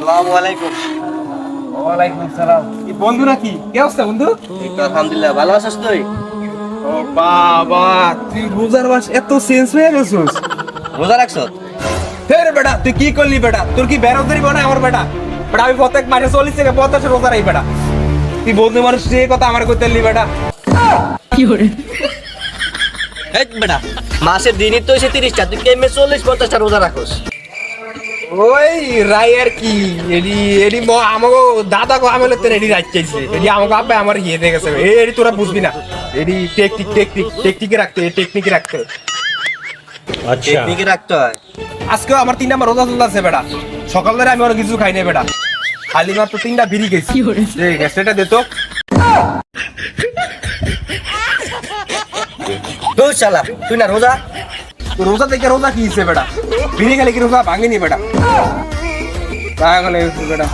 আসসালামু আলাইকুম। ওয়ালাইকুম সালাম। এই বন্ধু নাকি? কি অবস্থা বন্ধু? এই তো আলহামদুলিল্লাহ, ভালো আছিস তুই? ও বাবা, তুই রোজার মাস এত চেঞ্জ হয়ে গেছিস। রোজা রাখছ? ফের বেটা তুই কি করলি বেটা? তোর কি বেরোজগারি বানায় আমার বেটা? বেটা আমি প্রত্যেক মাসে 40 থেকে 50 রোজা রাখি বেটা। তুই বন্ধু মানুষ যে কথা আমার কইতে পারলি বেটা? এই বেটা, মাসের দিনই তো এসে 30টা, তুই কেমনে 40-50টা রোজা রাখোস? ওই রাই আর কি এডি এডি আমাকে দাদা গো আমলে তো রেডি রাখতেছে। এডি আমাকে আব্বা আমার ইয়ে দিয়ে গেছে। এডি তোরা বুঝবি না। এডি টেকনিকে রাখতে। টেকনিকে রাখতে হয়। আজকে আমার 3 নাম্বার রোজা চলতেছে বেটা। সকাল ধরে আমি আর কিছু খাই নাই বেটা। খালি মাত্র 3টা বিড়ি গেছি। এই গ্যাসটা দে তো। দুই শালা, তুই না রোজা? তো রোজা থেকে রোজা কি হিসেবে বেটা? বিড়ি খেলে কি রোজা ভাঙেনি বেটা? পাগল হয়ে গেছিস বেটা।